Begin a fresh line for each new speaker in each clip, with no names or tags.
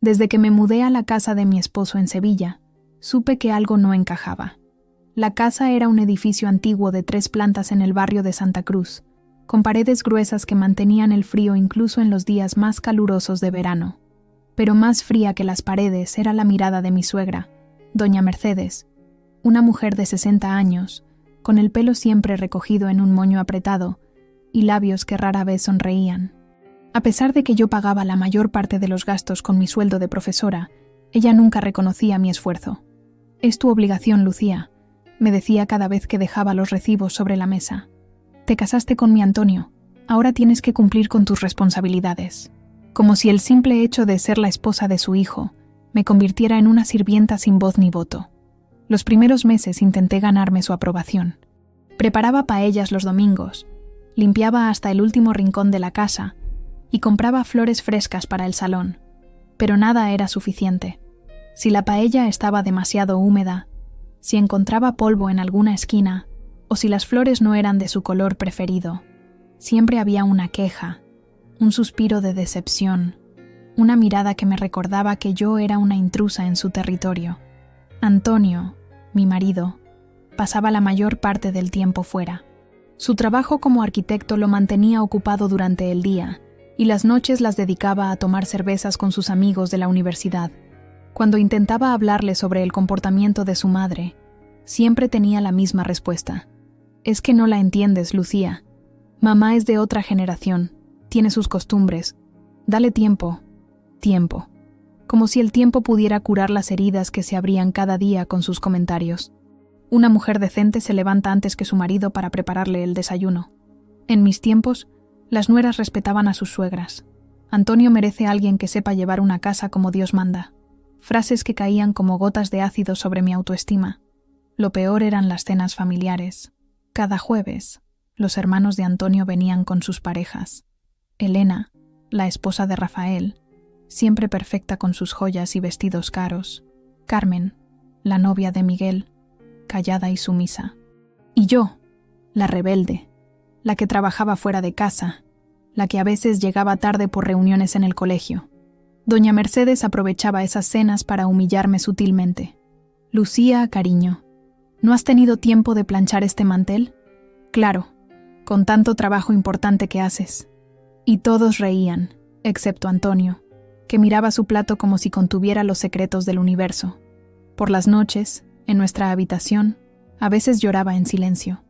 Desde que me mudé a la casa de mi esposo en Sevilla, supe que algo no encajaba. La casa era un edificio antiguo de 3 plantas en el barrio de Santa Cruz, con paredes gruesas que mantenían el frío incluso en los días más calurosos de verano. Pero más fría que las paredes era la mirada de mi suegra, doña Mercedes, una mujer de 60 años, con el pelo siempre recogido en un moño apretado y labios que rara vez sonreían. A pesar de que yo pagaba la mayor parte de los gastos con mi sueldo de profesora, ella nunca reconocía mi esfuerzo. «Es tu obligación, Lucía», me decía cada vez que dejaba los recibos sobre la mesa. «Te casaste con mi Antonio, ahora tienes que cumplir con tus responsabilidades». Como si el simple hecho de ser la esposa de su hijo me convirtiera en una sirvienta sin voz ni voto. Los primeros meses intenté ganarme su aprobación. Preparaba paellas los domingos, limpiaba hasta el último rincón de la casa y compraba flores frescas para el salón. Pero nada era suficiente. Si la paella estaba demasiado húmeda, si encontraba polvo en alguna esquina o si las flores no eran de su color preferido, siempre había una queja, un suspiro de decepción, una mirada que me recordaba que yo era una intrusa en su territorio. Antonio, mi marido, pasaba la mayor parte del tiempo fuera. Su trabajo como arquitecto lo mantenía ocupado durante el día y las noches las dedicaba a tomar cervezas con sus amigos de la universidad. Cuando intentaba hablarle sobre el comportamiento de su madre, siempre tenía la misma respuesta. «Es que no la entiendes, Lucía. Mamá es de otra generación. Tiene sus costumbres. Dale tiempo, tiempo». Como si el tiempo pudiera curar las heridas que se abrían cada día con sus comentarios. Una mujer decente se levanta antes que su marido para prepararle el desayuno. En mis tiempos, las nueras respetaban a sus suegras. Antonio merece a alguien que sepa llevar una casa como Dios manda. Frases que caían como gotas de ácido sobre mi autoestima. Lo peor eran las cenas familiares. Cada jueves, los hermanos de Antonio venían con sus parejas. Elena, la esposa de Rafael, siempre perfecta con sus joyas y vestidos caros. Carmen, la novia de Miguel, callada y sumisa. Y yo, la rebelde, la que trabajaba fuera de casa, la que a veces llegaba tarde por reuniones en el colegio. Doña Mercedes aprovechaba esas cenas para humillarme sutilmente. «Lucía, cariño, ¿no has tenido tiempo de planchar este mantel? Claro, con tanto trabajo importante que haces». Y todos reían, excepto Antonio, que miraba su plato como si contuviera los secretos del universo. Por las noches, en nuestra habitación, a veces lloraba en silencio.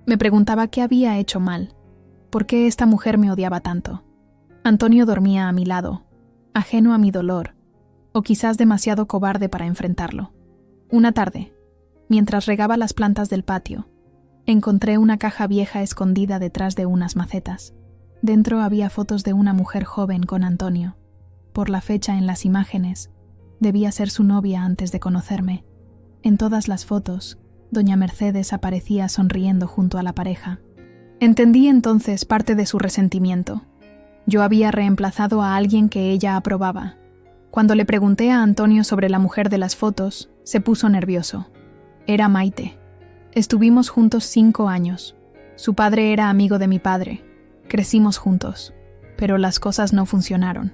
Me preguntaba qué había hecho mal, por qué esta mujer me odiaba tanto. Antonio dormía a mi lado, ajeno a mi dolor, o quizás demasiado cobarde para enfrentarlo. Una tarde, mientras regaba las plantas del patio, encontré una caja vieja escondida detrás de unas macetas. Dentro había fotos de una mujer joven con Antonio. Por la fecha en las imágenes, debía ser su novia antes de conocerme. En todas las fotos, doña Mercedes aparecía sonriendo junto a la pareja. Entendí entonces parte de su resentimiento. Yo había reemplazado a alguien que ella aprobaba. Cuando le pregunté a Antonio sobre la mujer de las fotos, se puso nervioso. Era Maite. Estuvimos juntos 5 años. Su padre era amigo de mi padre. Crecimos juntos, pero las cosas no funcionaron.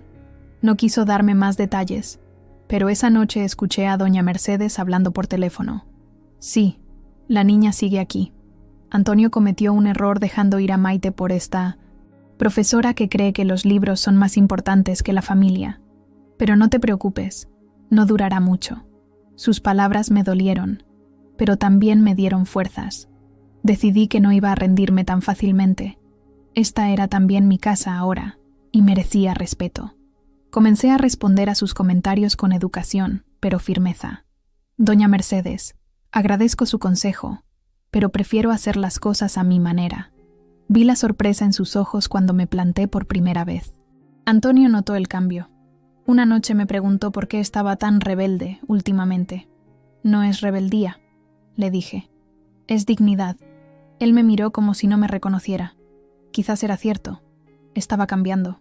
No quiso darme más detalles, pero esa noche escuché a doña Mercedes hablando por teléfono. Sí, la niña sigue aquí. Antonio cometió un error dejando ir a Maite por esta profesora que cree que los libros son más importantes que la familia. Pero no te preocupes, no durará mucho. Sus palabras me dolieron, pero también me dieron fuerzas. Decidí que no iba a rendirme tan fácilmente. Esta era también mi casa ahora, y merecía respeto. Comencé a responder a sus comentarios con educación, pero firmeza. Doña Mercedes, agradezco su consejo, pero prefiero hacer las cosas a mi manera. Vi la sorpresa en sus ojos cuando me planté por primera vez. Antonio notó el cambio. Una noche me preguntó por qué estaba tan rebelde últimamente. No es rebeldía, le dije. Es dignidad. Él me miró como si no me reconociera. Quizás era cierto. Estaba cambiando.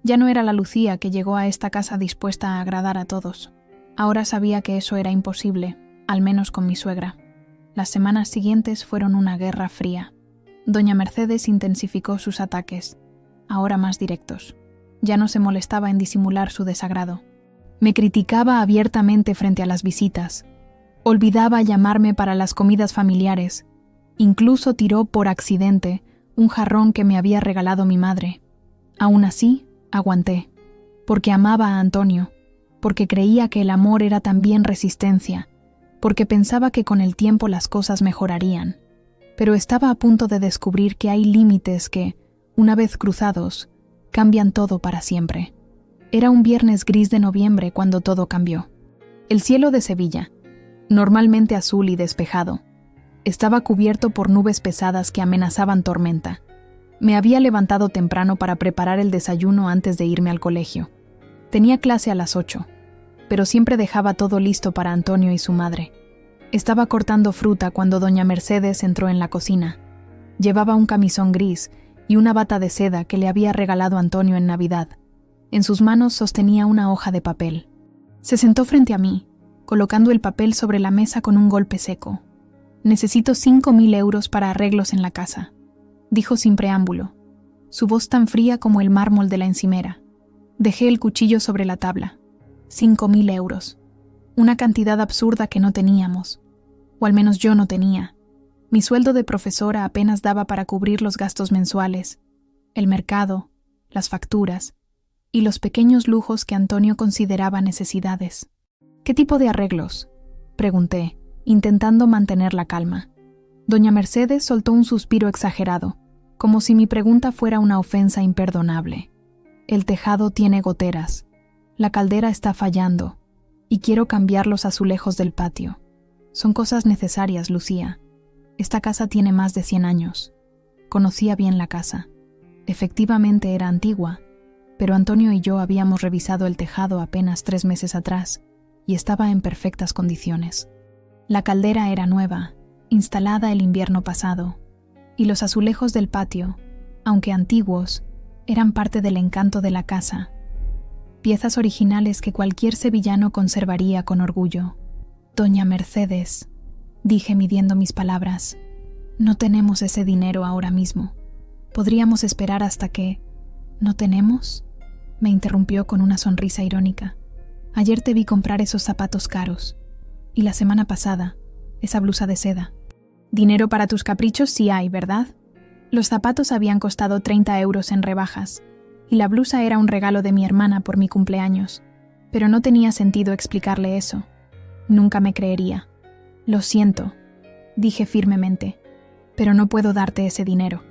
Ya no era la Lucía que llegó a esta casa dispuesta a agradar a todos. Ahora sabía que eso era imposible, al menos con mi suegra. Las semanas siguientes fueron una guerra fría. Doña Mercedes intensificó sus ataques, ahora más directos. Ya no se molestaba en disimular su desagrado. Me criticaba abiertamente frente a las visitas. Olvidaba llamarme para las comidas familiares. Incluso tiró por accidente un jarrón que me había regalado mi madre. Aún así, aguanté, porque amaba a Antonio, porque creía que el amor era también resistencia, porque pensaba que con el tiempo las cosas mejorarían. Pero estaba a punto de descubrir que hay límites que, una vez cruzados, cambian todo para siempre. Era un viernes gris de noviembre cuando todo cambió. El cielo de Sevilla, normalmente azul y despejado, estaba cubierto por nubes pesadas que amenazaban tormenta. Me había levantado temprano para preparar el desayuno antes de irme al colegio. Tenía clase a las 8, pero siempre dejaba todo listo para Antonio y su madre. Estaba cortando fruta cuando doña Mercedes entró en la cocina. Llevaba un camisón gris y una bata de seda que le había regalado Antonio en Navidad. En sus manos sostenía una hoja de papel. Se sentó frente a mí, colocando el papel sobre la mesa con un golpe seco. «Necesito 5.000 euros para arreglos en la casa», dijo sin preámbulo, su voz tan fría como el mármol de la encimera. Dejé el cuchillo sobre la tabla. 5.000 euros. Una cantidad absurda que no teníamos. O al menos yo no tenía. Mi sueldo de profesora apenas daba para cubrir los gastos mensuales, el mercado, las facturas y los pequeños lujos que Antonio consideraba necesidades. «¿Qué tipo de arreglos?», pregunté, intentando mantener la calma. Doña Mercedes soltó un suspiro exagerado, como si mi pregunta fuera una ofensa imperdonable. «El tejado tiene goteras, la caldera está fallando, y quiero cambiar los azulejos del patio. Son cosas necesarias, Lucía. Esta casa tiene más de 100 años. Conocía bien la casa. Efectivamente era antigua, pero Antonio y yo habíamos revisado el tejado apenas 3 meses atrás y estaba en perfectas condiciones. La caldera era nueva, instalada el invierno pasado, y los azulejos del patio, aunque antiguos, eran parte del encanto de la casa, piezas originales que cualquier sevillano conservaría con orgullo. «Doña Mercedes», dije midiendo mis palabras, «no tenemos ese dinero ahora mismo. Podríamos esperar hasta que...» «¿No tenemos?», me interrumpió con una sonrisa irónica. «Ayer te vi comprar esos zapatos caros. Y la semana pasada, esa blusa de seda. Dinero para tus caprichos sí hay, ¿verdad?». Los zapatos habían costado 30 euros en rebajas, y la blusa era un regalo de mi hermana por mi cumpleaños, pero no tenía sentido explicarle eso. Nunca me creería. «Lo siento», dije firmemente, «pero no puedo darte ese dinero.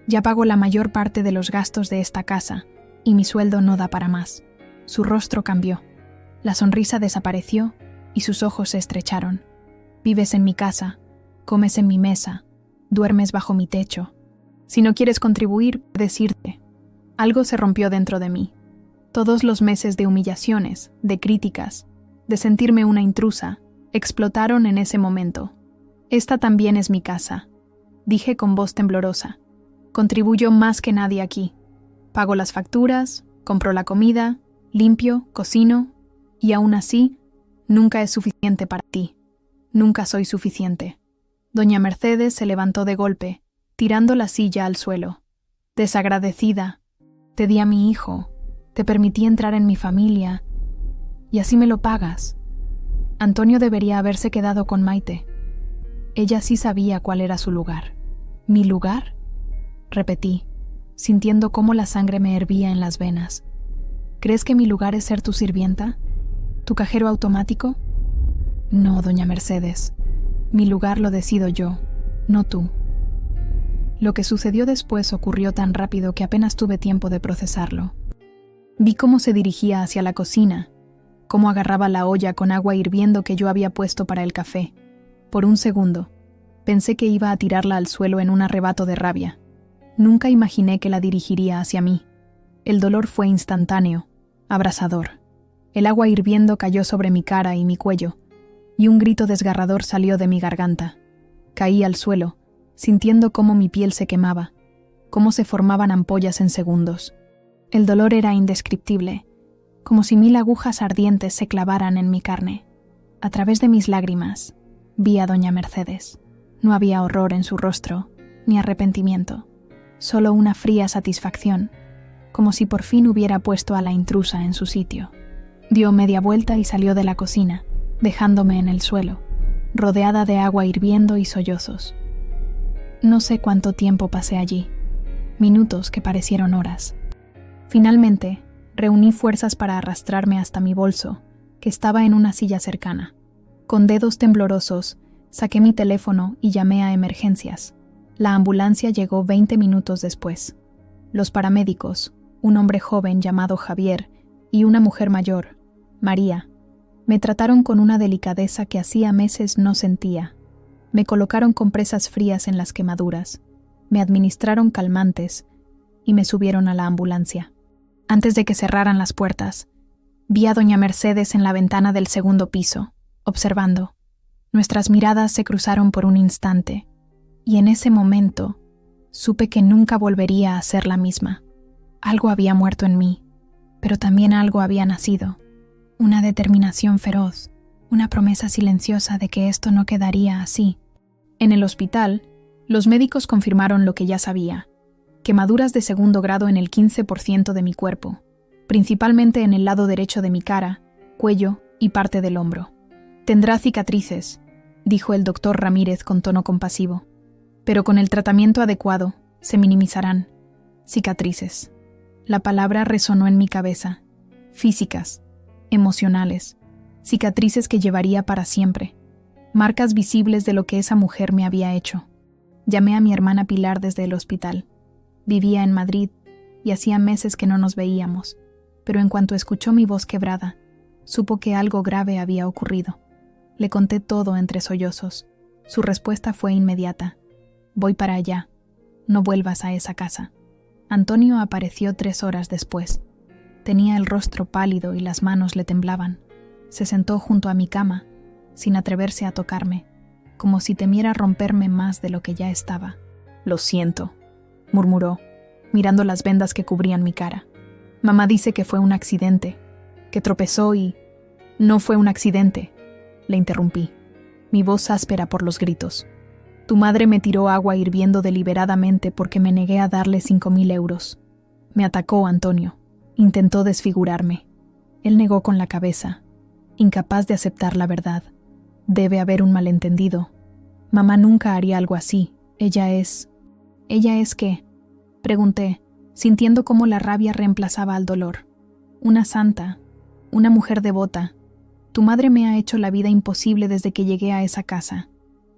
Ya pago la mayor parte de los gastos de esta casa, y mi sueldo no da para más». Su rostro cambió. La sonrisa desapareció, y sus ojos se estrecharon. «Vives en mi casa, comes en mi mesa, duermes bajo mi techo. Si no quieres contribuir, puedes irte». Algo se rompió dentro de mí. Todos los meses de humillaciones, de críticas, de sentirme una intrusa, explotaron en ese momento. «Esta también es mi casa», dije con voz temblorosa. «Contribuyo más que nadie aquí. Pago las facturas, compro la comida, limpio, cocino, y aún así, nunca es suficiente para ti. Nunca soy suficiente». Doña Mercedes se levantó de golpe, tirando la silla al suelo. «Desagradecida. Te di a mi hijo, te permití entrar en mi familia, y así me lo pagas. Antonio debería haberse quedado con Maite. Ella sí sabía cuál era su lugar». «¿Mi lugar?», repetí, sintiendo cómo la sangre me hervía en las venas. «¿Crees que mi lugar es ser tu sirvienta? ¿Tu cajero automático?». «No, doña Mercedes. Mi lugar lo decido yo, no tú». Lo que sucedió después ocurrió tan rápido que apenas tuve tiempo de procesarlo. Vi cómo se dirigía hacia la cocina, cómo agarraba la olla con agua hirviendo que yo había puesto para el café. Por un segundo, pensé que iba a tirarla al suelo en un arrebato de rabia. Nunca imaginé que la dirigiría hacia mí. El dolor fue instantáneo, abrasador. El agua hirviendo cayó sobre mi cara y mi cuello, y un grito desgarrador salió de mi garganta. Caí al suelo, sintiendo cómo mi piel se quemaba, cómo se formaban ampollas en segundos. El dolor era indescriptible, como si 1000 agujas ardientes se clavaran en mi carne. A través de mis lágrimas, vi a doña Mercedes. No había horror en su rostro, ni arrepentimiento, solo una fría satisfacción, como si por fin hubiera puesto a la intrusa en su sitio. Dio media vuelta y salió de la cocina, dejándome en el suelo, rodeada de agua hirviendo y sollozos. No sé cuánto tiempo pasé allí, minutos que parecieron horas. Finalmente, reuní fuerzas para arrastrarme hasta mi bolso, que estaba en una silla cercana. Con dedos temblorosos, saqué mi teléfono y llamé a emergencias. La ambulancia llegó 20 minutos después. Los paramédicos, un hombre joven llamado Javier y una mujer mayor, María, me trataron con una delicadeza que hacía meses no sentía. Me colocaron compresas frías en las quemaduras, me administraron calmantes y me subieron a la ambulancia. Antes de que cerraran las puertas, vi a doña Mercedes en la ventana del segundo piso, observando. Nuestras miradas se cruzaron por un instante, y en ese momento supe que nunca volvería a ser la misma. Algo había muerto en mí, pero también algo había nacido. Una determinación feroz, una promesa silenciosa de que esto no quedaría así. En el hospital, los médicos confirmaron lo que ya sabía: quemaduras de segundo grado en el 15% de mi cuerpo, principalmente en el lado derecho de mi cara, cuello y parte del hombro. Tendrá cicatrices, dijo el doctor Ramírez con tono compasivo, pero con el tratamiento adecuado se minimizarán. Cicatrices. La palabra resonó en mi cabeza. Físicas, emocionales, cicatrices que llevaría para siempre, marcas visibles de lo que esa mujer me había hecho. Llamé a mi hermana Pilar desde el hospital. Vivía en Madrid y hacía meses que no nos veíamos, pero en cuanto escuchó mi voz quebrada, supo que algo grave había ocurrido. Le conté todo entre sollozos. Su respuesta fue inmediata: voy para allá, no vuelvas a esa casa. Antonio apareció 3 horas después. Tenía el rostro pálido y las manos le temblaban. Se sentó junto a mi cama, sin atreverse a tocarme, como si temiera romperme más de lo que ya estaba. Lo siento, murmuró, mirando las vendas que cubrían mi cara. Mamá dice que fue un accidente, que tropezó y... No fue un accidente, le interrumpí, mi voz áspera por los gritos. Tu madre me tiró agua hirviendo deliberadamente porque me negué a darle 5.000 euros. Me atacó Antonio. Intentó desfigurarme. Él negó con la cabeza, incapaz de aceptar la verdad. Debe haber un malentendido. Mamá nunca haría algo así. ¿Ella es qué?, pregunté, sintiendo cómo la rabia reemplazaba al dolor. Una santa, una mujer devota. Tu madre me ha hecho la vida imposible desde que llegué a esa casa.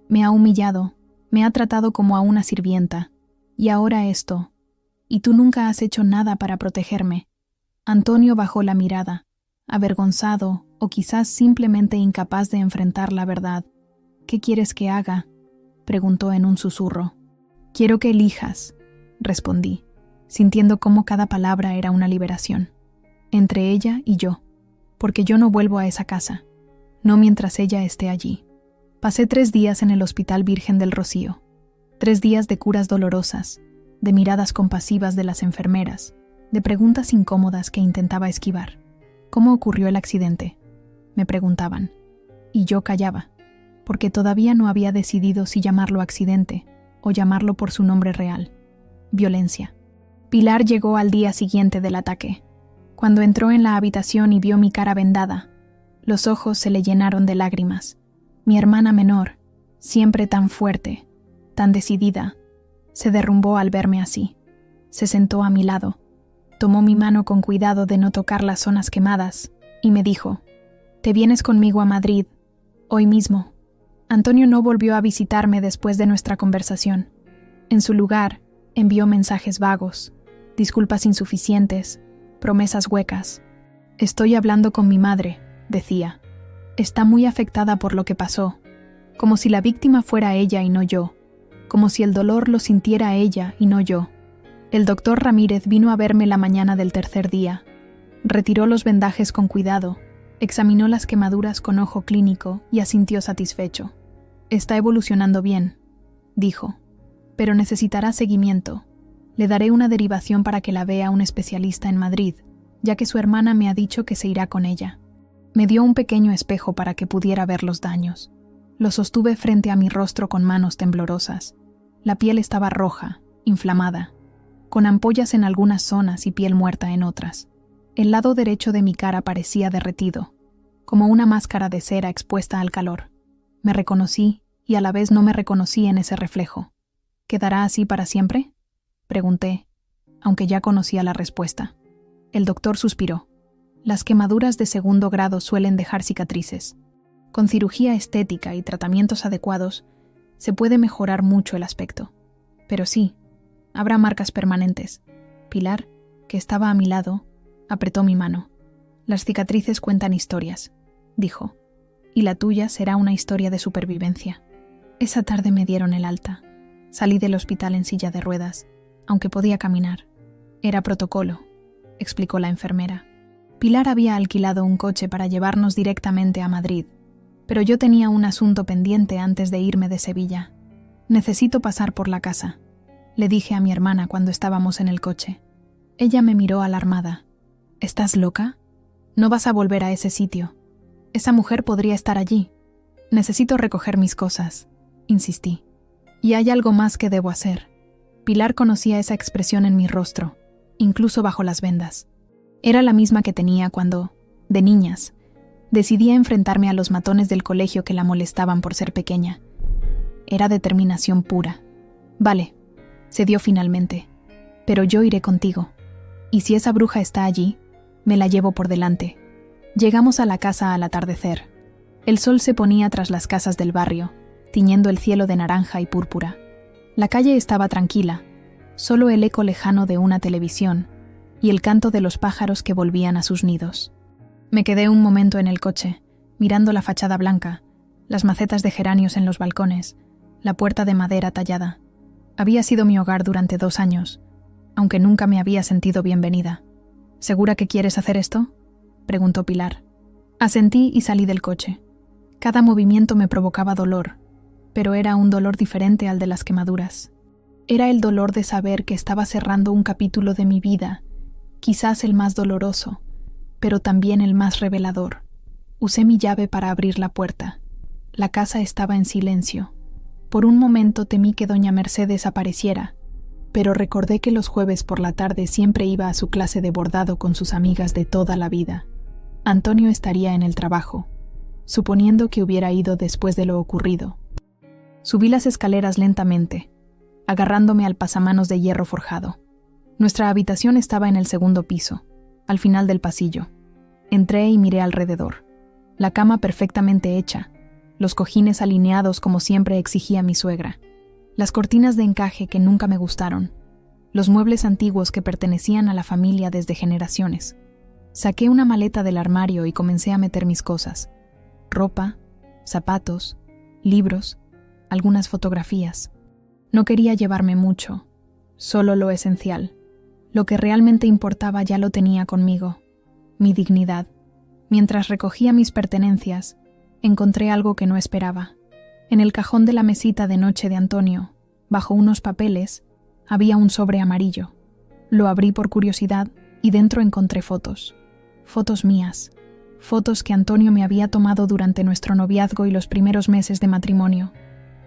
Me ha humillado, me ha tratado como a una sirvienta. Y ahora esto. Y tú nunca has hecho nada para protegerme. Antonio bajó la mirada, avergonzado o quizás simplemente incapaz de enfrentar la verdad. ¿Qué quieres que haga?, preguntó en un susurro. Quiero que elijas, respondí, sintiendo cómo cada palabra era una liberación. Entre ella y yo, porque yo no vuelvo a esa casa, no mientras ella esté allí. Pasé 3 días en el Hospital Virgen del Rocío, 3 días de curas dolorosas, de miradas compasivas de las enfermeras, de preguntas incómodas que intentaba esquivar. ¿Cómo ocurrió el accidente?, me preguntaban, y yo callaba, porque todavía no había decidido si llamarlo accidente o llamarlo por su nombre real: violencia. Pilar llegó al día siguiente del ataque. Cuando entró en la habitación y vio mi cara vendada, los ojos se le llenaron de lágrimas. Mi hermana menor, siempre tan fuerte, tan decidida, se derrumbó al verme así. Se sentó a mi lado, tomó mi mano con cuidado de no tocar las zonas quemadas y me dijo: «Te vienes conmigo a Madrid, hoy mismo». Antonio no volvió a visitarme después de nuestra conversación. En su lugar, envió mensajes vagos, disculpas insuficientes, promesas huecas. «Estoy hablando con mi madre», decía. «Está muy afectada por lo que pasó, como si la víctima fuera ella y no yo, como si el dolor lo sintiera ella y no yo». El doctor Ramírez vino a verme la mañana del 3er día. Retiró los vendajes con cuidado, examinó las quemaduras con ojo clínico y asintió satisfecho. «Está evolucionando bien», dijo, «pero necesitará seguimiento. Le daré una derivación para que la vea un especialista en Madrid, ya que su hermana me ha dicho que se irá con ella». Me dio un pequeño espejo para que pudiera ver los daños. Lo sostuve frente a mi rostro con manos temblorosas. La piel estaba roja, inflamada, con ampollas en algunas zonas y piel muerta en otras. El lado derecho de mi cara parecía derretido, como una máscara de cera expuesta al calor. Me reconocí y a la vez no me reconocí en ese reflejo. ¿Quedará así para siempre?, pregunté, aunque ya conocía la respuesta. El doctor suspiró. Las quemaduras de 2º grado suelen dejar cicatrices. Con cirugía estética y tratamientos adecuados, se puede mejorar mucho el aspecto. Pero sí, habrá marcas permanentes. Pilar, que estaba a mi lado, apretó mi mano. Las cicatrices cuentan historias, dijo, y la tuya será una historia de supervivencia. Esa tarde me dieron el alta. Salí del hospital en silla de ruedas, aunque podía caminar. Era protocolo, explicó la enfermera. Pilar había alquilado un coche para llevarnos directamente a Madrid, pero yo tenía un asunto pendiente antes de irme de Sevilla. Necesito pasar por la casa, le dije a mi hermana cuando estábamos en el coche. Ella me miró alarmada. ¿Estás loca? No vas a volver a ese sitio. Esa mujer podría estar allí. Necesito recoger mis cosas, insistí. Y hay algo más que debo hacer. Pilar conocía esa expresión en mi rostro, incluso bajo las vendas. Era la misma que tenía cuando, de niñas, decidí enfrentarme a los matones del colegio que la molestaban por ser pequeña. Era determinación pura. Vale, cedió finalmente, pero yo iré contigo. Y si esa bruja está allí, me la llevo por delante. Llegamos a la casa al atardecer. El sol se ponía tras las casas del barrio, tiñendo el cielo de naranja y púrpura. La calle estaba tranquila, solo el eco lejano de una televisión y el canto de los pájaros que volvían a sus nidos. Me quedé un momento en el coche, mirando la fachada blanca, las macetas de geranios en los balcones, la puerta de madera tallada. Había sido mi hogar durante 2 años, aunque nunca me había sentido bienvenida. ¿Segura que quieres hacer esto?, preguntó Pilar. Asentí y salí del coche. Cada movimiento me provocaba dolor, pero era un dolor diferente al de las quemaduras. Era el dolor de saber que estaba cerrando un capítulo de mi vida, quizás el más doloroso, pero también el más revelador. Usé mi llave para abrir la puerta. La casa estaba en silencio. Por un momento temí que doña Mercedes apareciera, pero recordé que los jueves por la tarde siempre iba a su clase de bordado con sus amigas de toda la vida. Antonio estaría en el trabajo, suponiendo que hubiera ido después de lo ocurrido. Subí las escaleras lentamente, agarrándome al pasamanos de hierro forjado. Nuestra habitación estaba en el 2º piso, al final del pasillo. Entré y miré alrededor. La cama perfectamente hecha, los cojines alineados como siempre exigía mi suegra, las cortinas de encaje que nunca me gustaron, los muebles antiguos que pertenecían a la familia desde generaciones. Saqué una maleta del armario y comencé a meter mis cosas: ropa, zapatos, libros, algunas fotografías. No quería llevarme mucho, solo lo esencial. Lo que realmente importaba ya lo tenía conmigo, mi dignidad. Mientras recogía mis pertenencias, encontré algo que no esperaba. En el cajón de la mesita de noche de Antonio, bajo unos papeles, había un sobre amarillo. Lo abrí por curiosidad y dentro encontré fotos. Fotos mías. Fotos que Antonio me había tomado durante nuestro noviazgo y los primeros meses de matrimonio.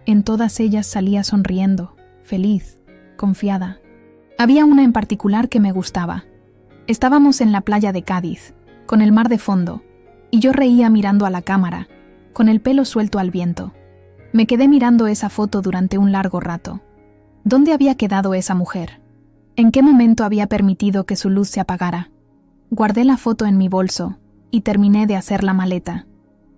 En todas ellas salía sonriendo, feliz, confiada. Había una en particular que me gustaba. Estábamos en la playa de Cádiz, con el mar de fondo, y yo reía mirando a la cámara, con el pelo suelto al viento. Me quedé mirando esa foto durante un largo rato. ¿Dónde había quedado esa mujer? ¿En qué momento había permitido que su luz se apagara? Guardé la foto en mi bolso y terminé de hacer la maleta.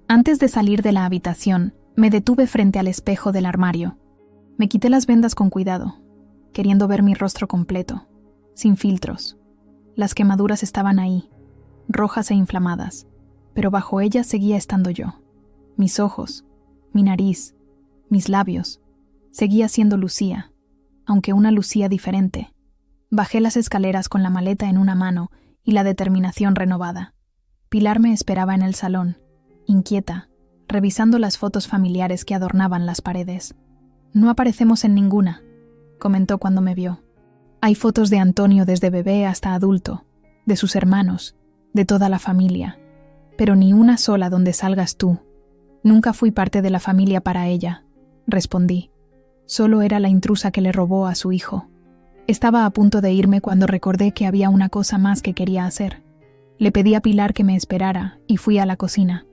Antes de salir de la habitación, me detuve frente al espejo del armario. Me quité las vendas con cuidado, queriendo ver mi rostro completo, sin filtros. Las quemaduras estaban ahí, rojas e inflamadas, pero bajo ellas seguía estando yo. Mis ojos, mi nariz, mis labios. Seguía siendo Lucía, aunque una Lucía diferente. Bajé las escaleras con la maleta en una mano y la determinación renovada. Pilar me esperaba en el salón, inquieta, revisando las fotos familiares que adornaban las paredes. «No aparecemos en ninguna», comentó cuando me vio. «Hay fotos de Antonio desde bebé hasta adulto, de sus hermanos, de toda la familia, pero ni una sola donde salgas tú. Nunca fui parte de la familia para ella», respondí. Solo era la intrusa que le robó a su hijo. Estaba a punto de irme cuando recordé que había una cosa más que quería hacer. Le pedí a Pilar que me esperara y fui a la cocina,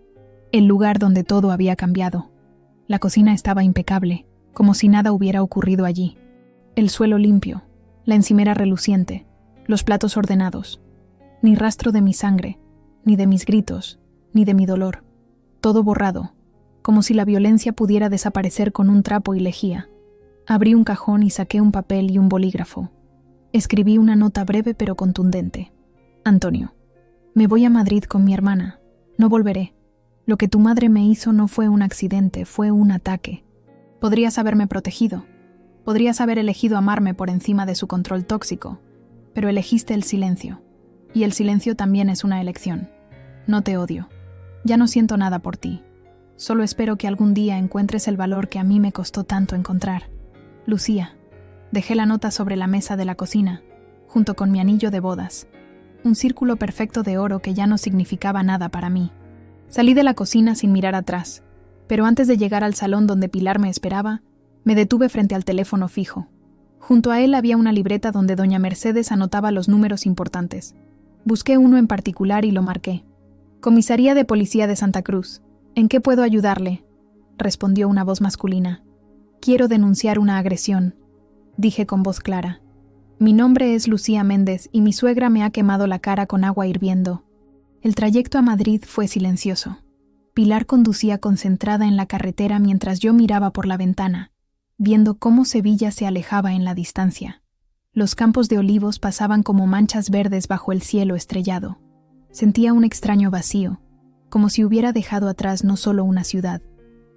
el lugar donde todo había cambiado. La cocina estaba impecable, como si nada hubiera ocurrido allí. El suelo limpio, la encimera reluciente, los platos ordenados. Ni rastro de mi sangre, ni de mis gritos, ni de mi dolor. Todo borrado, como si la violencia pudiera desaparecer con un trapo y lejía. Abrí un cajón y saqué un papel y un bolígrafo. Escribí una nota breve pero contundente. Antonio, me voy a Madrid con mi hermana. No volveré. Lo que tu madre me hizo no fue un accidente, fue un ataque. Podrías haberme protegido. Podrías haber elegido amarme por encima de su control tóxico, pero elegiste el silencio. Y el silencio también es una elección. No te odio. Ya no siento nada por ti. Solo espero que algún día encuentres el valor que a mí me costó tanto encontrar. Lucía. Dejé la nota sobre la mesa de la cocina, junto con mi anillo de bodas. Un círculo perfecto de oro que ya no significaba nada para mí. Salí de la cocina sin mirar atrás, pero antes de llegar al salón donde Pilar me esperaba, me detuve frente al teléfono fijo. Junto a él había una libreta donde doña Mercedes anotaba los números importantes. Busqué uno en particular y lo marqué. Comisaría de Policía de Santa Cruz. ¿En qué puedo ayudarle?, respondió una voz masculina. Quiero denunciar una agresión, dije con voz clara. Mi nombre es Lucía Méndez y mi suegra me ha quemado la cara con agua hirviendo. El trayecto a Madrid fue silencioso. Pilar conducía concentrada en la carretera mientras yo miraba por la ventana, viendo cómo Sevilla se alejaba en la distancia. Los campos de olivos pasaban como manchas verdes bajo el cielo estrellado. Sentía un extraño vacío, como si hubiera dejado atrás no solo una ciudad,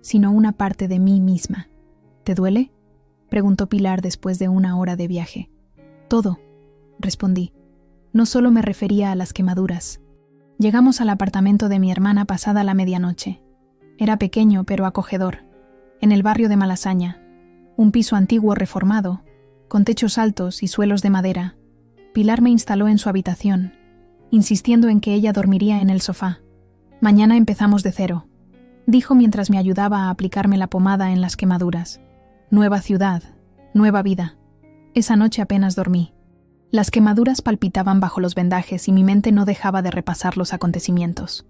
sino una parte de mí misma. ¿Te duele?, preguntó Pilar después de una hora de viaje. Todo, respondí. No solo me refería a las quemaduras. Llegamos al apartamento de mi hermana pasada la medianoche. Era pequeño pero acogedor, en el barrio de Malasaña, un piso antiguo reformado, con techos altos y suelos de madera. Pilar me instaló en su habitación, insistiendo en que ella dormiría en el sofá. Mañana empezamos de cero, dijo mientras me ayudaba a aplicarme la pomada en las quemaduras. Nueva ciudad, nueva vida. Esa noche apenas dormí. Las quemaduras palpitaban bajo los vendajes y mi mente no dejaba de repasar los acontecimientos.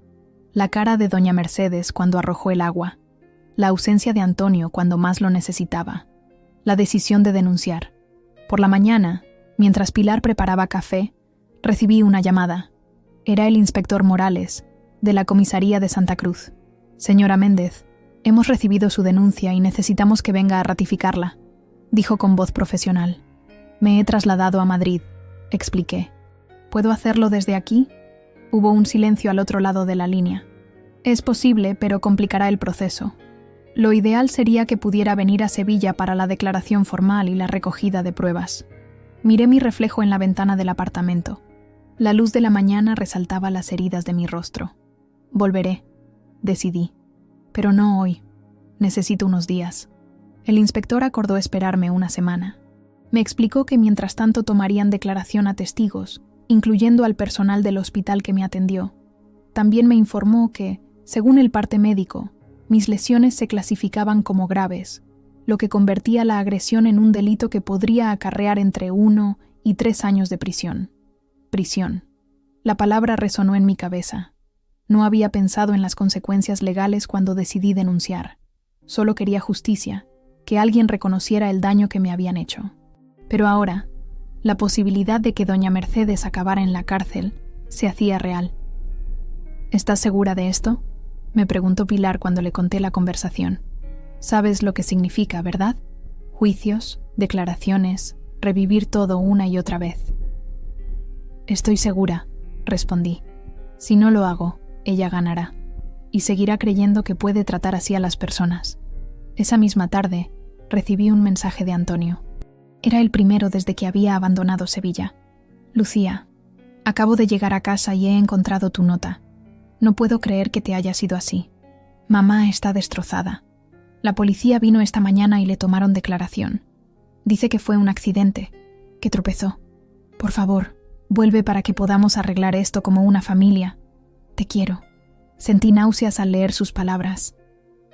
La cara de doña Mercedes cuando arrojó el agua, la ausencia de Antonio cuando más lo necesitaba, la decisión de denunciar. Por la mañana, mientras Pilar preparaba café, recibí una llamada. Era el inspector Morales, de la comisaría de Santa Cruz. Señora Méndez, hemos recibido su denuncia y necesitamos que venga a ratificarla, dijo con voz profesional. Me he trasladado a Madrid, expliqué. ¿Puedo hacerlo desde aquí? Hubo un silencio al otro lado de la línea. Es posible, pero complicará el proceso. Lo ideal sería que pudiera venir a Sevilla para la declaración formal y la recogida de pruebas. Miré mi reflejo en la ventana del apartamento. La luz de la mañana resaltaba las heridas de mi rostro. Volveré, decidí. Pero no hoy. Necesito unos días. El inspector acordó esperarme una semana. Me explicó que mientras tanto tomarían declaración a testigos, incluyendo al personal del hospital que me atendió. También me informó que, según el parte médico, mis lesiones se clasificaban como graves, lo que convertía la agresión en un delito que podría acarrear entre 1 y 3 años de prisión. Prisión. La palabra resonó en mi cabeza. No había pensado en las consecuencias legales cuando decidí denunciar. Solo quería justicia, que alguien reconociera el daño que me habían hecho. Pero ahora, la posibilidad de que doña Mercedes acabara en la cárcel se hacía real. ¿Estás segura de esto?, me preguntó Pilar cuando le conté la conversación. Sabes lo que significa, ¿verdad? Juicios, declaraciones, revivir todo una y otra vez. Estoy segura, respondí. Si no lo hago, ella ganará, y seguirá creyendo que puede tratar así a las personas. Esa misma tarde, recibí un mensaje de Antonio. Era el primero desde que había abandonado Sevilla. Lucía, acabo de llegar a casa y he encontrado tu nota. No puedo creer que te haya sido así. Mamá está destrozada. La policía vino esta mañana y le tomaron declaración. Dice que fue un accidente, que tropezó. Por favor, vuelve para que podamos arreglar esto como una familia. Te quiero. Sentí náuseas al leer sus palabras.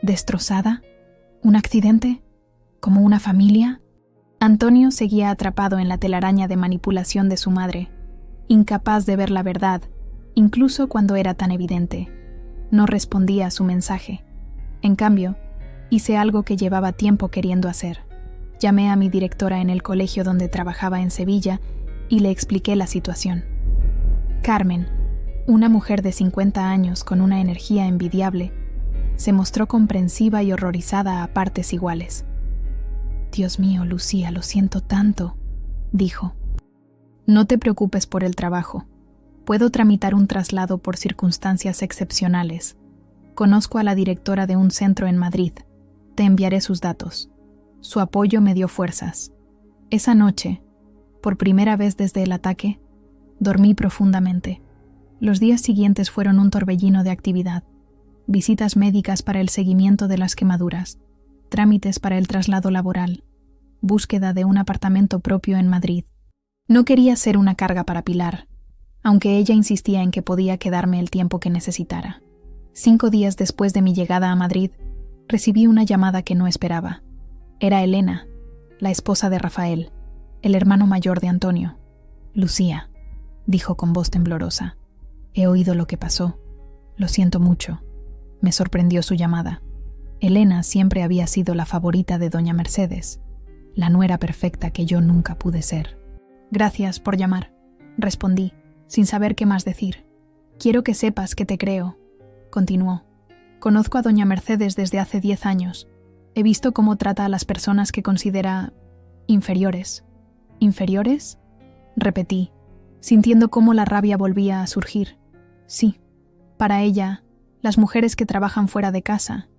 ¿Destrozada? ¿Un accidente? ¿Como una familia? Antonio seguía atrapado en la telaraña de manipulación de su madre, incapaz de ver la verdad, incluso cuando era tan evidente. No respondía a su mensaje. En cambio, hice algo que llevaba tiempo queriendo hacer. Llamé a mi directora en el colegio donde trabajaba en Sevilla y le expliqué la situación. Carmen, una mujer de 50 años con una energía envidiable, se mostró comprensiva y horrorizada a partes iguales. «Dios mío, Lucía, lo siento tanto», dijo. «No te preocupes por el trabajo. Puedo tramitar un traslado por circunstancias excepcionales. Conozco a la directora de un centro en Madrid. Te enviaré sus datos». Su apoyo me dio fuerzas. Esa noche, por primera vez desde el ataque, dormí profundamente. Los días siguientes fueron un torbellino de actividad. Visitas médicas para el seguimiento de las quemaduras, trámites para el traslado laboral, búsqueda de un apartamento propio en Madrid. No quería ser una carga para Pilar, aunque ella insistía en que podía quedarme el tiempo que necesitara. 5 días después de mi llegada a Madrid, recibí una llamada que no esperaba. Era Elena, la esposa de Rafael, el hermano mayor de Antonio. «Lucía», dijo con voz temblorosa, «he oído lo que pasó. Lo siento mucho». Me sorprendió su llamada. Elena siempre había sido la favorita de doña Mercedes, la nuera perfecta que yo nunca pude ser. «Gracias por llamar», respondí, sin saber qué más decir. «Quiero que sepas que te creo», continuó. «Conozco a doña Mercedes desde hace 10 años. He visto cómo trata a las personas que considera inferiores». «¿Inferiores?», repetí, sintiendo cómo la rabia volvía a surgir. Sí, para ella, las mujeres que trabajan fuera de casa,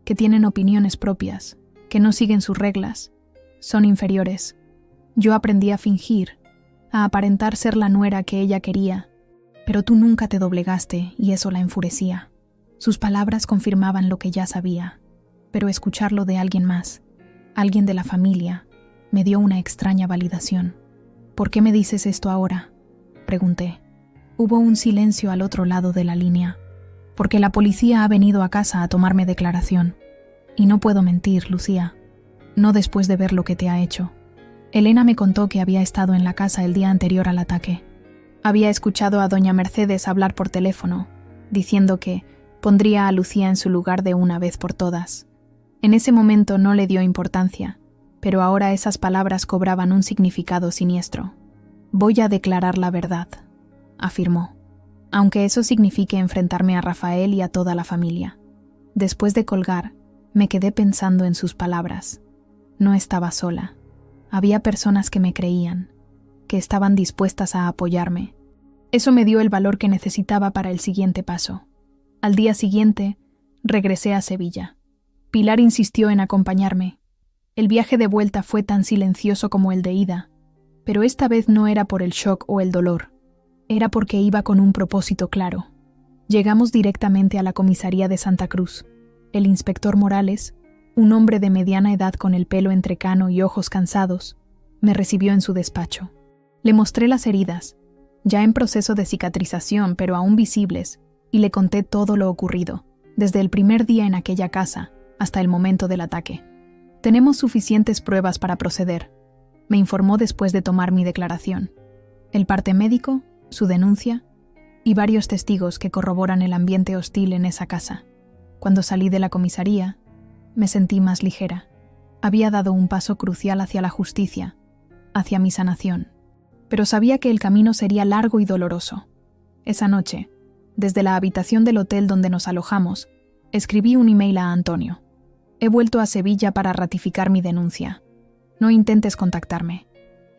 que tienen opiniones propias, que no siguen sus reglas, son inferiores. Yo aprendí a fingir, a aparentar ser la nuera que ella quería, pero tú nunca te doblegaste y eso la enfurecía. Sus palabras confirmaban lo que ya sabía, pero escucharlo de alguien más, alguien de la familia, me dio una extraña validación. «¿Por qué me dices esto ahora?», pregunté. Hubo un silencio al otro lado de la línea. «Porque la policía ha venido a casa a tomarme declaración. Y no puedo mentir, Lucía. No después de ver lo que te ha hecho». Elena me contó que había estado en la casa el día anterior al ataque. Había escuchado a doña Mercedes hablar por teléfono, diciendo que pondría a Lucía en su lugar de una vez por todas. En ese momento no le dio importancia, pero ahora esas palabras cobraban un significado siniestro. «Voy a declarar la verdad», afirmó, «aunque eso signifique enfrentarme a Rafael y a toda la familia». Después de colgar, me quedé pensando en sus palabras. No estaba sola. Había personas que me creían, que estaban dispuestas a apoyarme. Eso me dio el valor que necesitaba para el siguiente paso. Al día siguiente, regresé a Sevilla. Pilar insistió en acompañarme. El viaje de vuelta fue tan silencioso como el de ida, pero esta vez no era por el shock o el dolor. Era porque iba con un propósito claro. Llegamos directamente a la comisaría de Santa Cruz. El inspector Morales, un hombre de mediana edad con el pelo entrecano y ojos cansados, me recibió en su despacho. Le mostré las heridas, ya en proceso de cicatrización pero aún visibles, y le conté todo lo ocurrido, desde el primer día en aquella casa hasta el momento del ataque. «Tenemos suficientes pruebas para proceder», me informó después de tomar mi declaración. El parte médico, su denuncia y varios testigos que corroboran el ambiente hostil en esa casa. Cuando salí de la comisaría, me sentí más ligera. Había dado un paso crucial hacia la justicia, hacia mi sanación. Pero sabía que el camino sería largo y doloroso. Esa noche, desde la habitación del hotel donde nos alojamos, escribí un email a Antonio. «He vuelto a Sevilla para ratificar mi denuncia. No intentes contactarme.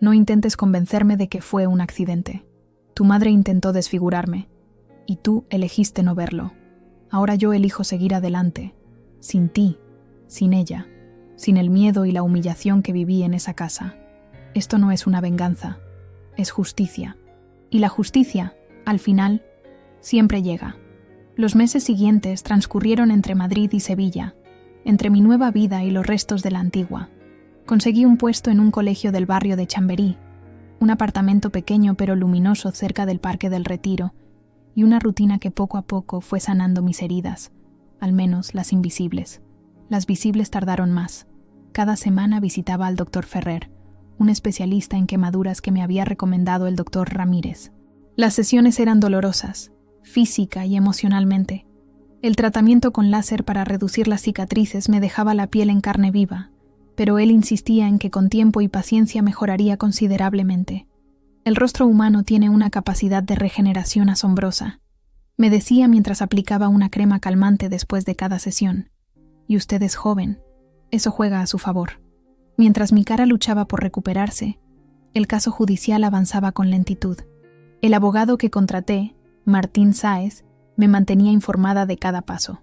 No intentes convencerme de que fue un accidente. Tu madre intentó desfigurarme, y tú elegiste no verlo. Ahora yo elijo seguir adelante, sin ti, sin ella, sin el miedo y la humillación que viví en esa casa. Esto no es una venganza, es justicia. Y la justicia, al final, siempre llega». Los meses siguientes transcurrieron entre Madrid y Sevilla, entre mi nueva vida y los restos de la antigua. Conseguí un puesto en un colegio del barrio de Chamberí, un apartamento pequeño pero luminoso cerca del Parque del Retiro, y una rutina que poco a poco fue sanando mis heridas, al menos las invisibles. Las visibles tardaron más. Cada semana visitaba al doctor Ferrer, un especialista en quemaduras que me había recomendado el doctor Ramírez. Las sesiones eran dolorosas, física y emocionalmente. El tratamiento con láser para reducir las cicatrices me dejaba la piel en carne viva, pero él insistía en que con tiempo y paciencia mejoraría considerablemente. El rostro humano tiene una capacidad de regeneración asombrosa, me decía mientras aplicaba una crema calmante después de cada sesión. Y usted es joven, eso juega a su favor. Mientras mi cara luchaba por recuperarse, el caso judicial avanzaba con lentitud. El abogado que contraté, Martín Sáez, me mantenía informada de cada paso.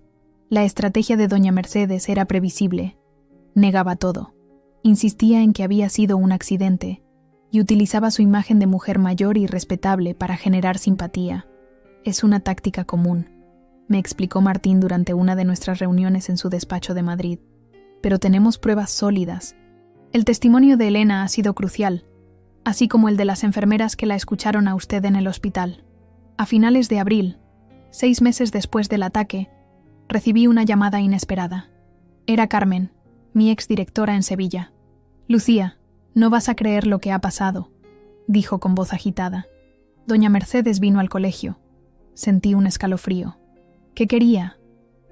La estrategia de doña Mercedes era previsible. Negaba todo. Insistía en que había sido un accidente y utilizaba su imagen de mujer mayor y respetable para generar simpatía. Es una táctica común, me explicó Martín durante una de nuestras reuniones en su despacho de Madrid. Pero tenemos pruebas sólidas. El testimonio de Elena ha sido crucial, así como el de las enfermeras que la escucharon a usted en el hospital. A finales de abril, 6 meses después del ataque, recibí una llamada inesperada. Era Carmen, mi exdirectora en Sevilla. Lucía, no vas a creer lo que ha pasado, dijo con voz agitada. Doña Mercedes vino al colegio. Sentí un escalofrío. ¿Qué quería?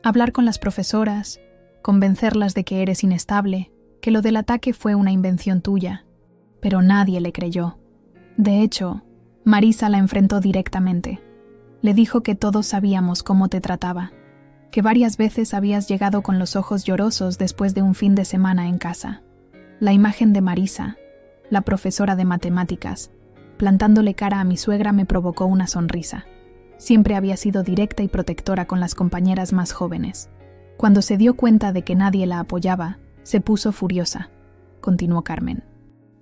Hablar con las profesoras, convencerlas de que eres inestable, que lo del ataque fue una invención tuya. Pero nadie le creyó. De hecho, Marisa la enfrentó directamente. Le dijo que todos sabíamos cómo te trataba, que varias veces habías llegado con los ojos llorosos después de un fin de semana en casa. La imagen de Marisa, la profesora de matemáticas, plantándole cara a mi suegra me provocó una sonrisa. Siempre había sido directa y protectora con las compañeras más jóvenes. Cuando se dio cuenta de que nadie la apoyaba, se puso furiosa, continuó Carmen.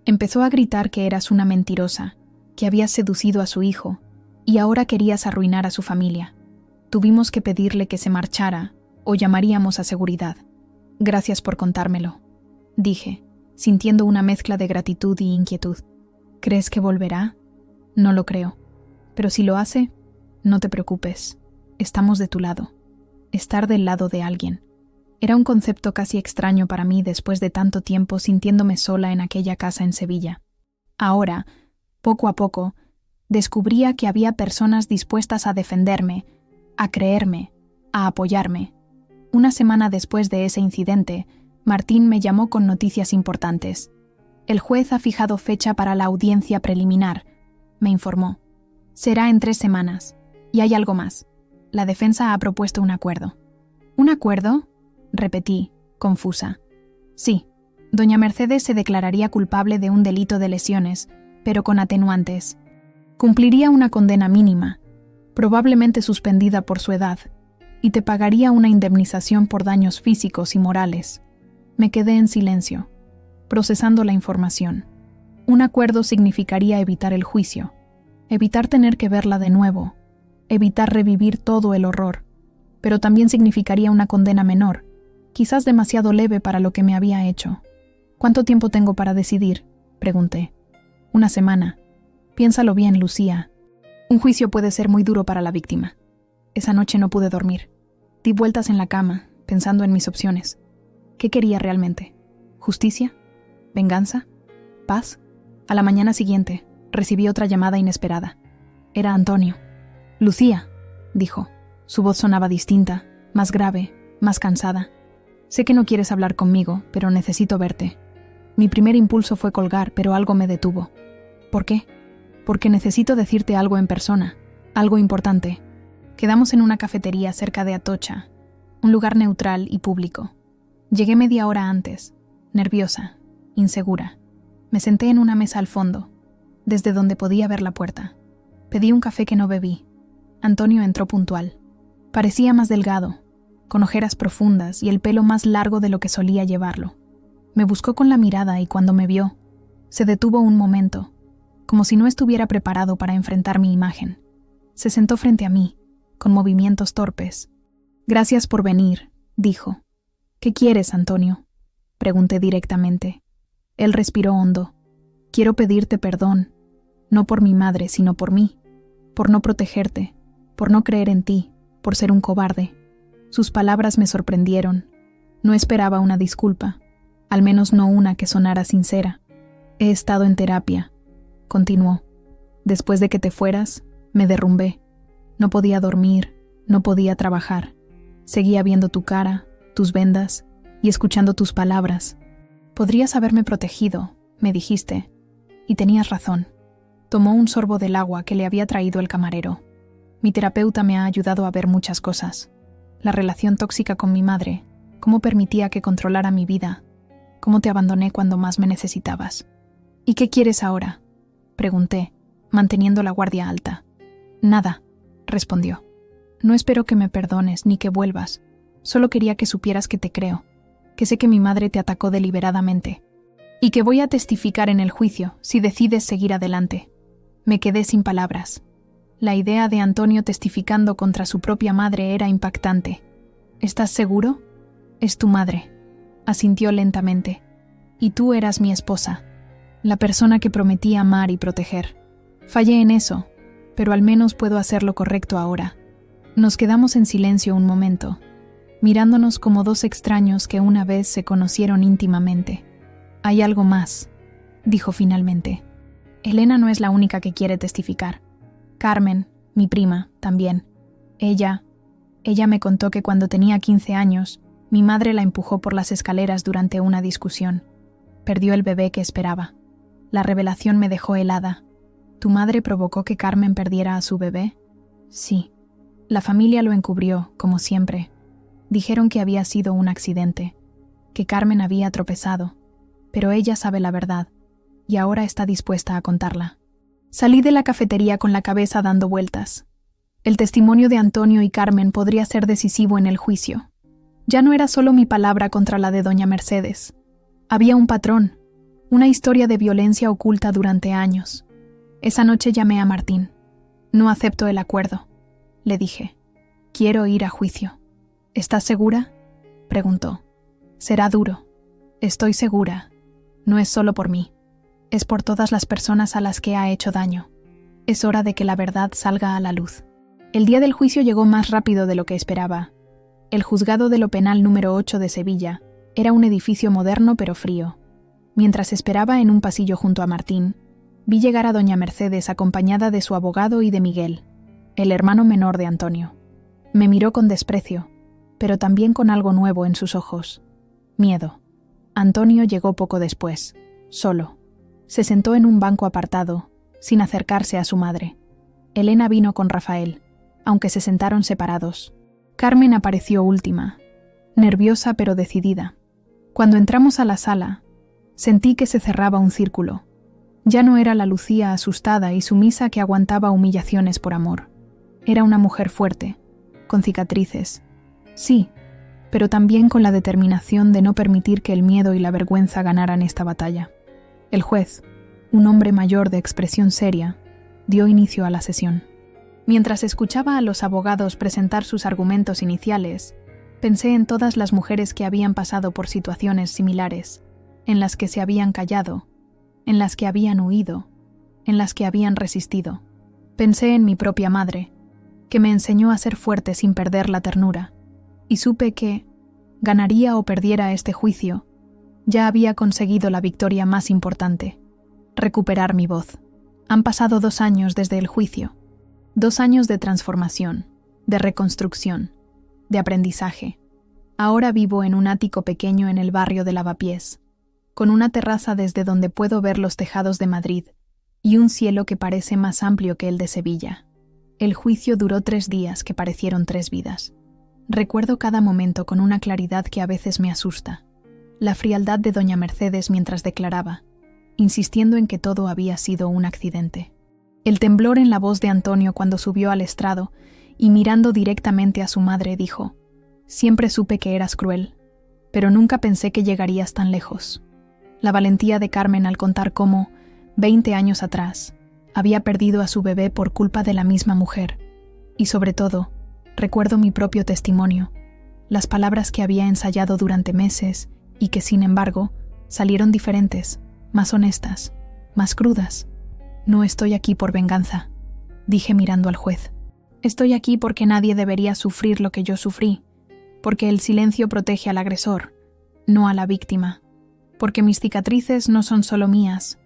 Empezó a gritar que eras una mentirosa, que habías seducido a su hijo, y ahora querías arruinar a su familia. Tuvimos que pedirle que se marchara, o llamaríamos a seguridad. Gracias por contármelo, dije, sintiendo una mezcla de gratitud y inquietud. ¿Crees que volverá? No lo creo. Pero si lo hace, no te preocupes. Estamos de tu lado. Estar del lado de alguien. Era un concepto casi extraño para mí después de tanto tiempo sintiéndome sola en aquella casa en Sevilla. Ahora, poco a poco, descubría que había personas dispuestas a defenderme, a creerme, a apoyarme. Una semana después de ese incidente, Martín me llamó con noticias importantes. El juez ha fijado fecha para la audiencia preliminar, me informó. Será en 3 semanas. Y hay algo más. La defensa ha propuesto un acuerdo. ¿Un acuerdo?, repetí, confusa. Sí, doña Mercedes se declararía culpable de un delito de lesiones, pero con atenuantes. Cumpliría una condena mínima, probablemente suspendida por su edad, y te pagaría una indemnización por daños físicos y morales. Me quedé en silencio, procesando la información. Un acuerdo significaría evitar el juicio, evitar tener que verla de nuevo, evitar revivir todo el horror, pero también significaría una condena menor, quizás demasiado leve para lo que me había hecho. ¿Cuánto tiempo tengo para decidir?, pregunté. 1 semana. Piénsalo bien, Lucía. Un juicio puede ser muy duro para la víctima. Esa noche no pude dormir. Di vueltas en la cama, pensando en mis opciones. ¿Qué quería realmente? ¿Justicia? ¿Venganza? ¿Paz? A la mañana siguiente, recibí otra llamada inesperada. Era Antonio. Lucía, dijo. Su voz sonaba distinta, más grave, más cansada. Sé que no quieres hablar conmigo, pero necesito verte. Mi primer impulso fue colgar, pero algo me detuvo. ¿Por qué? Porque necesito decirte algo en persona, algo importante. Quedamos en una cafetería cerca de Atocha, un lugar neutral y público. Llegué media hora antes, nerviosa, insegura. Me senté en una mesa al fondo, desde donde podía ver la puerta. Pedí un café que no bebí. Antonio entró puntual. Parecía más delgado, con ojeras profundas y el pelo más largo de lo que solía llevarlo. Me buscó con la mirada y cuando me vio, se detuvo un momento, como si no estuviera preparado para enfrentar mi imagen. Se sentó frente a mí, con movimientos torpes. «Gracias por venir», dijo. «¿Qué quieres, Antonio?», pregunté directamente. Él respiró hondo. «Quiero pedirte perdón, no por mi madre, sino por mí, por no protegerte, por no creer en ti, por ser un cobarde». Sus palabras me sorprendieron. No esperaba una disculpa, al menos no una que sonara sincera. «He estado en terapia», continuó. «Después de que te fueras, me derrumbé. No podía dormir, no podía trabajar. Seguía viendo tu cara, tus vendas y escuchando tus palabras. Podrías haberme protegido, me dijiste, y tenías razón. Tomó un sorbo del agua que le había traído el camarero. Mi terapeuta me ha ayudado a ver muchas cosas. La relación tóxica con mi madre, cómo permitía que controlara mi vida, cómo te abandoné cuando más me necesitabas. ¿Y qué quieres ahora?, pregunté, manteniendo la guardia alta. Nada, respondió. No espero que me perdones ni que vuelvas. Solo quería que supieras que te creo, que sé que mi madre te atacó deliberadamente y que voy a testificar en el juicio si decides seguir adelante. Me quedé sin palabras. La idea de Antonio testificando contra su propia madre era impactante. ¿Estás seguro? Es tu madre, asintió lentamente. Y tú eras mi esposa, la persona que prometí amar y proteger. Fallé en eso, pero al menos puedo hacer lo correcto ahora. Nos quedamos en silencio un momento, mirándonos como dos extraños que una vez se conocieron íntimamente. Hay algo más, dijo finalmente. Elena no es la única que quiere testificar. Carmen, mi prima, también. Ella me contó que cuando tenía 15 años, mi madre la empujó por las escaleras durante una discusión. Perdió el bebé que esperaba. La revelación me dejó helada. ¿Tu madre provocó que Carmen perdiera a su bebé? Sí. La familia lo encubrió, como siempre. Dijeron que había sido un accidente, que Carmen había tropezado, pero ella sabe la verdad, y ahora está dispuesta a contarla. Salí de la cafetería con la cabeza dando vueltas. El testimonio de Antonio y Carmen podría ser decisivo en el juicio. Ya no era solo mi palabra contra la de doña Mercedes. Había un patrón, una historia de violencia oculta durante años. Esa noche llamé a Martín. No acepto el acuerdo, le dije. Quiero ir a juicio. ¿Estás segura?, preguntó. Será duro. Estoy segura. No es solo por mí. Es por todas las personas a las que ha hecho daño. Es hora de que la verdad salga a la luz. El día del juicio llegó más rápido de lo que esperaba. El juzgado de lo penal número 8 de Sevilla era un edificio moderno pero frío. Mientras esperaba en un pasillo junto a Martín, vi llegar a doña Mercedes acompañada de su abogado y de Miguel, el hermano menor de Antonio. Me miró con desprecio, pero también con algo nuevo en sus ojos. Miedo. Antonio llegó poco después, solo. Se sentó en un banco apartado, sin acercarse a su madre. Elena vino con Rafael, aunque se sentaron separados. Carmen apareció última, nerviosa pero decidida. Cuando entramos a la sala, sentí que se cerraba un círculo. Ya no era la Lucía asustada y sumisa que aguantaba humillaciones por amor. Era una mujer fuerte, con cicatrices. Sí, pero también con la determinación de no permitir que el miedo y la vergüenza ganaran esta batalla. El juez, un hombre mayor de expresión seria, dio inicio a la sesión. Mientras escuchaba a los abogados presentar sus argumentos iniciales, pensé en todas las mujeres que habían pasado por situaciones similares, en las que se habían callado, en las que habían huido, en las que habían resistido. Pensé en mi propia madre, que me enseñó a ser fuerte sin perder la ternura, y supe que, ganaría o perdiera este juicio, ya había conseguido la victoria más importante: recuperar mi voz. Han pasado 2 años desde el juicio, 2 años de transformación, de reconstrucción, de aprendizaje. Ahora vivo en un ático pequeño en el barrio de Lavapiés, con una terraza desde donde puedo ver los tejados de Madrid y un cielo que parece más amplio que el de Sevilla. El juicio duró 3 días que parecieron 3 vidas. Recuerdo cada momento con una claridad que a veces me asusta. La frialdad de doña Mercedes mientras declaraba, insistiendo en que todo había sido un accidente. El temblor en la voz de Antonio cuando subió al estrado y mirando directamente a su madre dijo: «Siempre supe que eras cruel, pero nunca pensé que llegarías tan lejos». La valentía de Carmen al contar cómo, 20 años atrás, había perdido a su bebé por culpa de la misma mujer. Y sobre todo, recuerdo mi propio testimonio, las palabras que había ensayado durante meses y que, sin embargo, salieron diferentes, más honestas, más crudas. «No estoy aquí por venganza», dije mirando al juez. «Estoy aquí porque nadie debería sufrir lo que yo sufrí, porque el silencio protege al agresor, no a la víctima, porque mis cicatrices no son solo mías,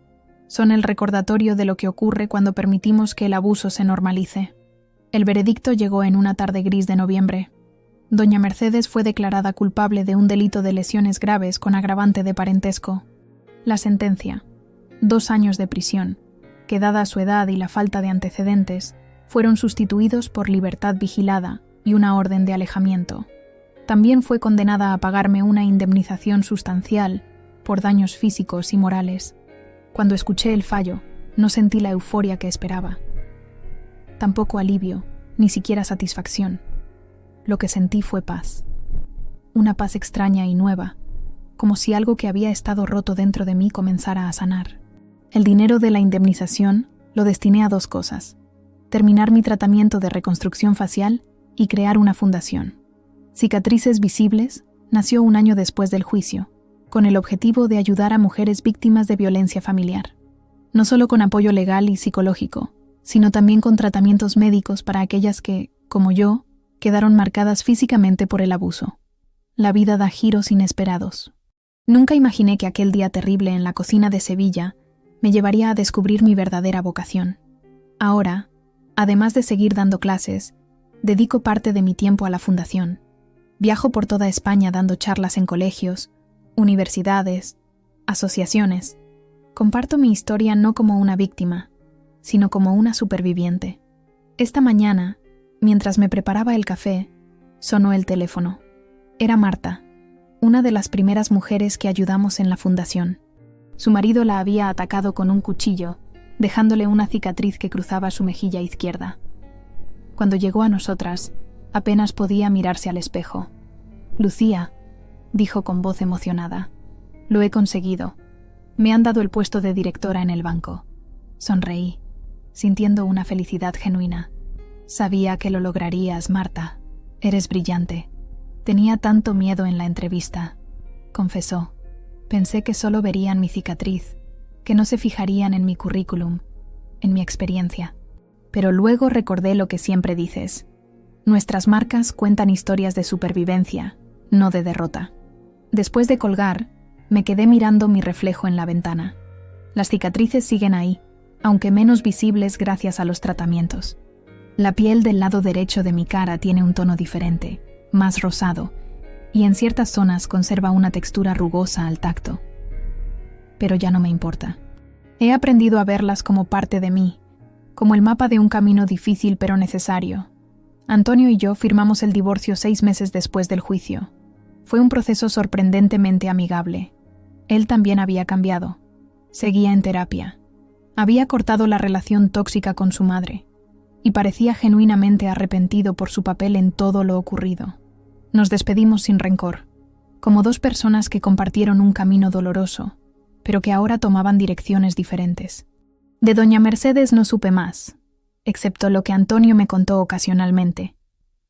son el recordatorio de lo que ocurre cuando permitimos que el abuso se normalice». El veredicto llegó en una tarde gris de noviembre. Doña Mercedes fue declarada culpable de un delito de lesiones graves con agravante de parentesco. La sentencia, 2 años de prisión, que dada su edad y la falta de antecedentes, fueron sustituidos por libertad vigilada y una orden de alejamiento. También fue condenada a pagarme una indemnización sustancial por daños físicos y morales. Cuando escuché el fallo, no sentí la euforia que esperaba. Tampoco alivio, ni siquiera satisfacción. Lo que sentí fue paz. Una paz extraña y nueva, como si algo que había estado roto dentro de mí comenzara a sanar. El dinero de la indemnización lo destiné a 2 cosas: terminar mi tratamiento de reconstrucción facial y crear una fundación. Cicatrices Visibles nació 1 año después del juicio, con el objetivo de ayudar a mujeres víctimas de violencia familiar. No solo con apoyo legal y psicológico, sino también con tratamientos médicos para aquellas que, como yo, quedaron marcadas físicamente por el abuso. La vida da giros inesperados. Nunca imaginé que aquel día terrible en la cocina de Sevilla me llevaría a descubrir mi verdadera vocación. Ahora, además de seguir dando clases, dedico parte de mi tiempo a la fundación. Viajo por toda España dando charlas en colegios, universidades, asociaciones. Comparto mi historia no como una víctima, sino como una superviviente. Esta mañana, mientras me preparaba el café, sonó el teléfono. Era Marta, una de las primeras mujeres que ayudamos en la fundación. Su marido la había atacado con un cuchillo, dejándole una cicatriz que cruzaba su mejilla izquierda. Cuando llegó a nosotras, apenas podía mirarse al espejo. «Lucía», dijo con voz emocionada, «lo he conseguido. Me han dado el puesto de directora en el banco». Sonreí, sintiendo una felicidad genuina. «Sabía que lo lograrías, Marta. Eres brillante. Tenía tanto miedo en la entrevista», confesó. «Pensé que solo verían mi cicatriz, que no se fijarían en mi currículum, en mi experiencia. Pero luego recordé lo que siempre dices. Nuestras marcas cuentan historias de supervivencia, no de derrota». Después de colgar, me quedé mirando mi reflejo en la ventana. Las cicatrices siguen ahí, aunque menos visibles gracias a los tratamientos. La piel del lado derecho de mi cara tiene un tono diferente, más rosado, y en ciertas zonas conserva una textura rugosa al tacto. Pero ya no me importa. He aprendido a verlas como parte de mí, como el mapa de un camino difícil pero necesario. Antonio y yo firmamos el divorcio 6 meses después del juicio. Fue un proceso sorprendentemente amigable. Él también había cambiado. Seguía en terapia. Había cortado la relación tóxica con su madre y parecía genuinamente arrepentido por su papel en todo lo ocurrido. Nos despedimos sin rencor, como 2 personas que compartieron un camino doloroso, pero que ahora tomaban direcciones diferentes. De doña Mercedes no supe más, excepto lo que Antonio me contó ocasionalmente.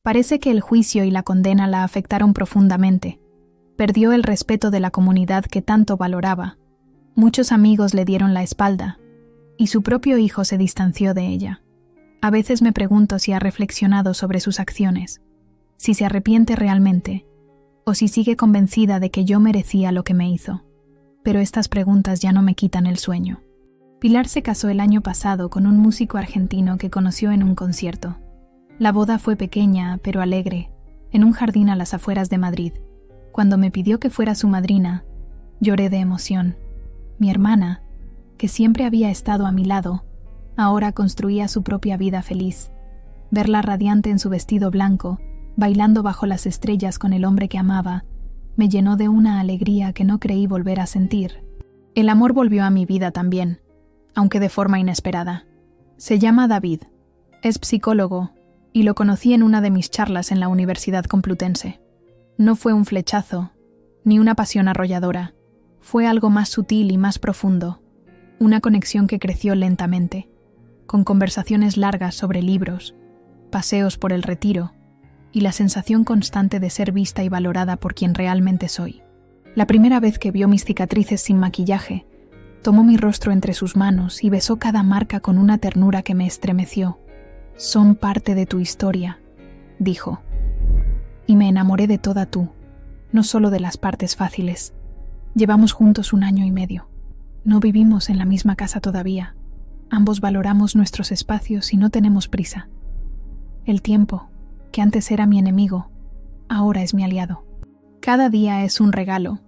Parece que el juicio y la condena la afectaron profundamente. Perdió el respeto de la comunidad que tanto valoraba. Muchos amigos le dieron la espalda, y su propio hijo se distanció de ella. A veces me pregunto si ha reflexionado sobre sus acciones, si se arrepiente realmente, o si sigue convencida de que yo merecía lo que me hizo. Pero estas preguntas ya no me quitan el sueño. Pilar se casó el año pasado con un músico argentino que conoció en un concierto. La boda fue pequeña, pero alegre, en un jardín a las afueras de Madrid. Cuando me pidió que fuera su madrina, lloré de emoción. Mi hermana, que siempre había estado a mi lado, ahora construía su propia vida feliz. Verla radiante en su vestido blanco, bailando bajo las estrellas con el hombre que amaba, me llenó de una alegría que no creí volver a sentir. El amor volvió a mi vida también, aunque de forma inesperada. Se llama David, es psicólogo, y lo conocí en una de mis charlas en la Universidad Complutense. No fue un flechazo, ni una pasión arrolladora. Fue algo más sutil y más profundo, una conexión que creció lentamente, con conversaciones largas sobre libros, paseos por el Retiro, y la sensación constante de ser vista y valorada por quien realmente soy. La primera vez que vio mis cicatrices sin maquillaje, tomó mi rostro entre sus manos y besó cada marca con una ternura que me estremeció. «Son parte de tu historia», dijo. Y me enamoré de toda tú, no solo de las partes fáciles. Llevamos juntos 1 año y medio. No vivimos en la misma casa todavía. Ambos valoramos nuestros espacios y no tenemos prisa. El tiempo, que antes era mi enemigo, ahora es mi aliado. Cada día es un regalo,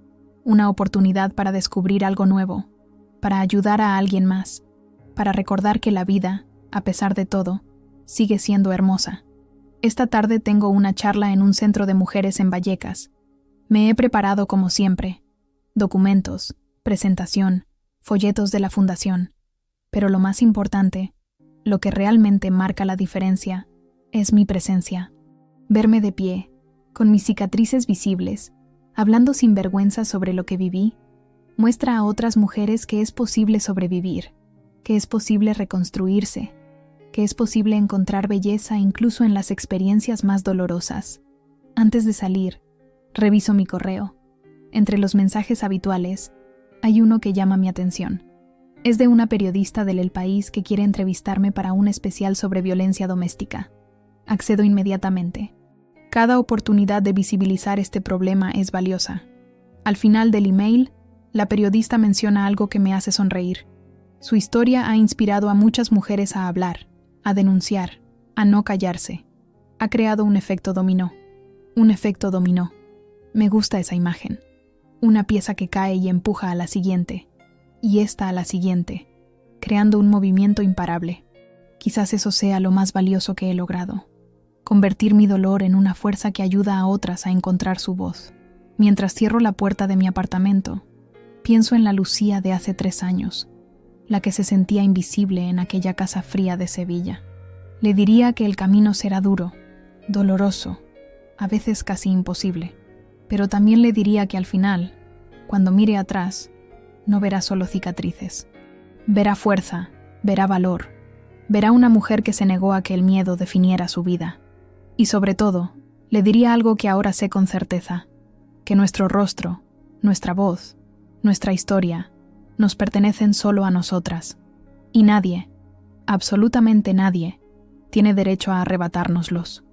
una oportunidad para descubrir algo nuevo, para ayudar a alguien más, para recordar que la vida, a pesar de todo, sigue siendo hermosa. Esta tarde tengo una charla en un centro de mujeres en Vallecas. Me he preparado como siempre. Documentos, presentación, folletos de la fundación. Pero lo más importante, lo que realmente marca la diferencia, es mi presencia. Verme de pie, con mis cicatrices visibles, hablando sin vergüenza sobre lo que viví, muestra a otras mujeres que es posible sobrevivir, que es posible reconstruirse, que es posible encontrar belleza incluso en las experiencias más dolorosas. Antes de salir, reviso mi correo. Entre los mensajes habituales, hay uno que llama mi atención. Es de una periodista del El País que quiere entrevistarme para un especial sobre violencia doméstica. Accedo inmediatamente. Cada oportunidad de visibilizar este problema es valiosa. Al final del email, la periodista menciona algo que me hace sonreír. Su historia ha inspirado a muchas mujeres a hablar, a denunciar, a no callarse. Ha creado un efecto dominó. Un efecto dominó. Me gusta esa imagen. Una pieza que cae y empuja a la siguiente, y esta a la siguiente, creando un movimiento imparable. Quizás eso sea lo más valioso que he logrado. Convertir mi dolor en una fuerza que ayuda a otras a encontrar su voz. Mientras cierro la puerta de mi apartamento, pienso en la Lucía de hace 3 años, la que se sentía invisible en aquella casa fría de Sevilla. Le diría que el camino será duro, doloroso, a veces casi imposible, pero también le diría que al final, cuando mire atrás, no verá solo cicatrices. Verá fuerza, verá valor, verá una mujer que se negó a que el miedo definiera su vida. Y sobre todo, le diría algo que ahora sé con certeza, que nuestro rostro, nuestra voz, nuestra historia, nos pertenecen solo a nosotras. Y nadie, absolutamente nadie, tiene derecho a arrebatárnoslos.